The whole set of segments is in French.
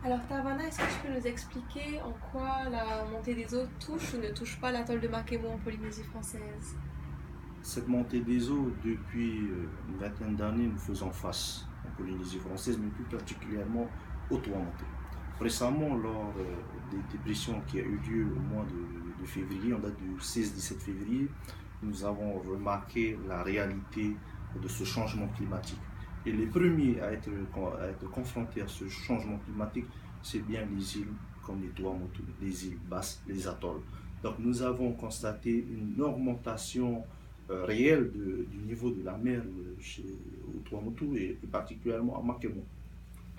Alors Tarvana, est-ce que tu peux nous expliquer en quoi la montée des eaux touche ou ne touche pas l'atoll de Makemo en Polynésie française? Cette montée des eaux, depuis une vingtaine d'années, nous faisons face en Polynésie française, mais plus particulièrement au Tuamotu. Récemment, lors des dépressions qui a eu lieu au mois de février, en date du 16-17 février, nous avons remarqué la réalité de ce changement climatique. Et les premiers à être confrontés à ce changement climatique, c'est bien les îles comme les Tuamotu, les îles basses, les atolls. Donc nous avons constaté une augmentation réelle du niveau de la mer au Tuamotu et plus particulièrement à Makemo.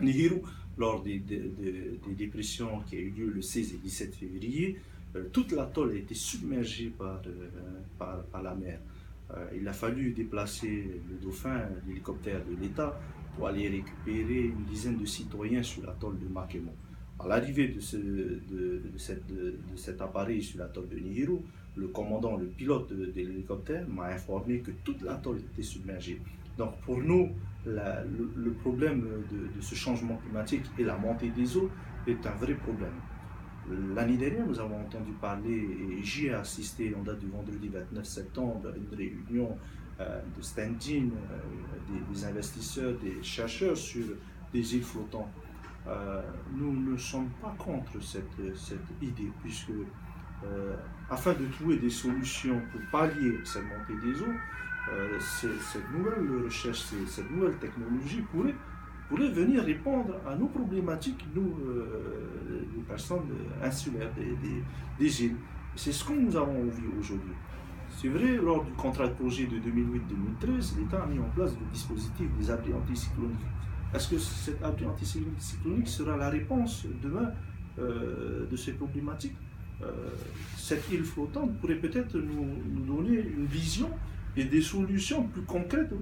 Nihiru, lors des dépressions qui a eu lieu le 16 et 17 février, toute l'atoll a été submergée par la mer. Il a fallu déplacer le dauphin, l'hélicoptère de l'État, pour aller récupérer une dizaine de citoyens sur l'atoll de Makemo. À l'arrivée de cet appareil sur l'atoll de Nihiru, le commandant, le pilote de l'hélicoptère m'a informé que toute l'atoll était submergée. Donc pour nous, le problème de ce changement climatique et la montée des eaux est un vrai problème. L'année dernière, nous avons entendu parler, et j'y ai assisté en date du vendredi 29 septembre, à une réunion de stand-in, des investisseurs, des chercheurs sur des îles flottantes. Nous ne sommes pas contre cette idée, puisque afin de trouver des solutions pour pallier cette montée des eaux, cette nouvelle recherche, cette nouvelle technologie pourrait venir répondre à nos problématiques, nous, les personnes insulaires des îles. C'est ce que nous avons envie aujourd'hui. C'est vrai, lors du contrat de projet de 2008-2013, l'État a mis en place le dispositif des abris anticycloniques. Est-ce que cet abri anticyclonique sera la réponse demain de ces problématiques? Cette île flottante pourrait peut-être nous donner une vision et des solutions plus concrètes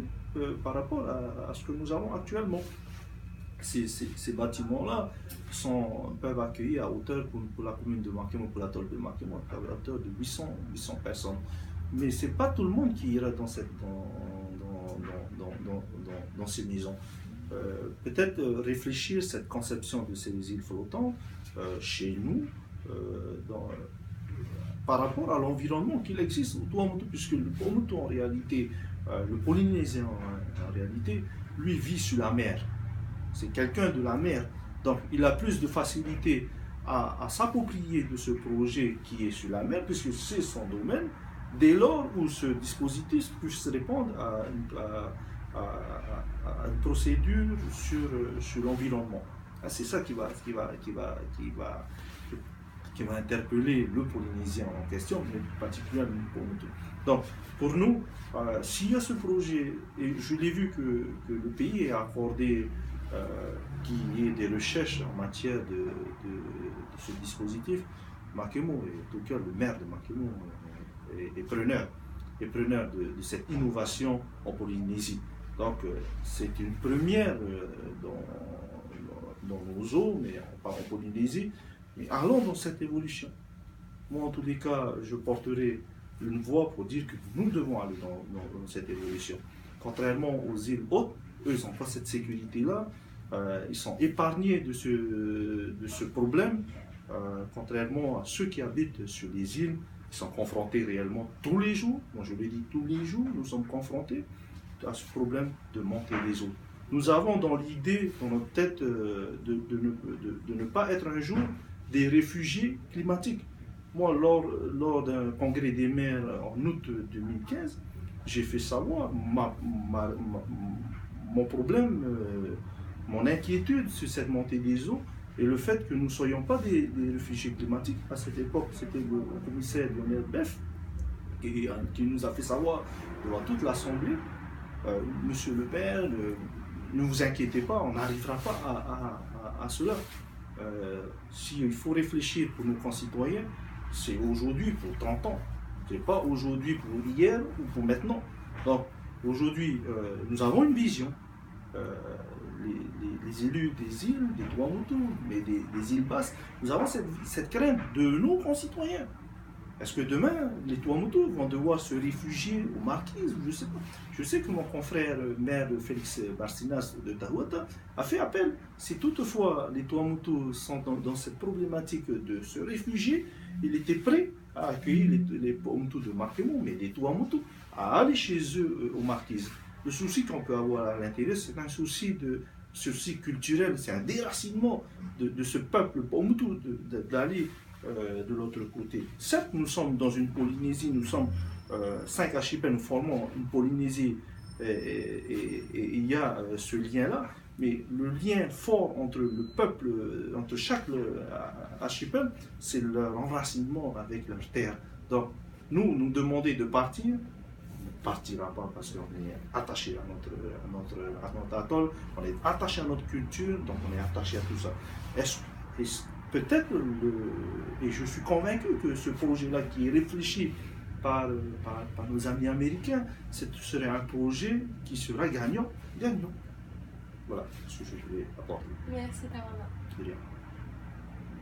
par rapport à ce que nous avons actuellement. Ces bâtiments-là peuvent accueillir à hauteur, pour la commune de Makemo, pour l'atoll de Makemo, à hauteur de 800 personnes. Mais ce n'est pas tout le monde qui ira dans ces maisons. Peut-être réfléchir cette conception de ces îles flottantes chez nous, par rapport à l'environnement qu'il existe au Tuamotu, puisque le Tuamotu en réalité, le Polynésien en réalité, lui vit sur la mer. C'est quelqu'un de la mer. Donc il a plus de facilité à s'approprier de ce projet qui est sur la mer, puisque c'est son domaine, dès lors où ce dispositif puisse répondre à une procédure sur l'environnement. C'est ça qui va interpeller le Polynésien en question, mais particulièrement pour nous. Donc, pour nous, s'il y a ce projet, et je l'ai vu que le pays a accordé qu'il y ait des recherches en matière de ce dispositif, Makemo, et en tout cas le maire de Makemo, est preneur de cette innovation en Polynésie. Donc, c'est une première dans nos eaux, mais pas en Polynésie. Mais allons dans cette évolution. Moi, en tous les cas, je porterai une voix pour dire que nous devons aller dans cette évolution. Contrairement aux îles hautes, eux, ils n'ont pas cette sécurité-là. Ils sont épargnés de ce problème. Contrairement à ceux qui habitent sur les îles, ils sont confrontés réellement tous les jours. Moi, je le dis tous les jours, nous sommes confrontés à ce problème de montée des eaux. Nous avons dans l'idée, dans notre tête, de ne pas être un jour des réfugiés climatiques. Moi, lors d'un congrès des maires en août 2015, j'ai fait savoir mon problème, mon inquiétude sur cette montée des eaux et le fait que nous ne soyons pas des réfugiés climatiques. À cette époque, c'était le commissaire Lionel Beff qui nous a fait savoir devant toute l'Assemblée, Monsieur le Père, ne vous inquiétez pas, on n'arrivera pas à cela. S'il faut réfléchir pour nos concitoyens, c'est aujourd'hui pour 30 ans. Ce n'est pas aujourd'hui pour hier ou pour maintenant. Donc aujourd'hui, nous avons une vision. Les élus des îles, des Tuamotu, mais des îles basses, nous avons cette crainte de nos concitoyens. Est-ce que demain, les Tuamotu vont devoir se réfugier aux Marquises? Je ne sais pas. Je sais que mon confrère maire Félix Barcinas de Tahuata a fait appel. Si toutefois les Tuamotu sont dans cette problématique de se réfugier, il était prêt à accueillir les Tuamotu de Marquemont, mais les Tuamotu, à aller chez eux aux Marquises. Le souci qu'on peut avoir à l'intérieur, c'est un souci culturel, c'est un déracinement de ce peuple Tuamotu d'aller de l'autre côté. Certes, nous sommes dans une Polynésie, nous sommes 5 archipels, nous formons une Polynésie et il y a ce lien-là, mais le lien fort entre le peuple, entre chaque archipel, c'est leur enracinement avec leur terre. Donc, nous demander de partir, on ne partira pas parce qu'on est attaché à notre atoll, on est attaché à notre culture, donc on est attaché à tout ça. Peut-être, et je suis convaincu que ce projet-là qui est réfléchi par nos amis américains, ce serait un projet qui sera gagnant. Voilà ce que je voulais apporter. Merci, Tawana.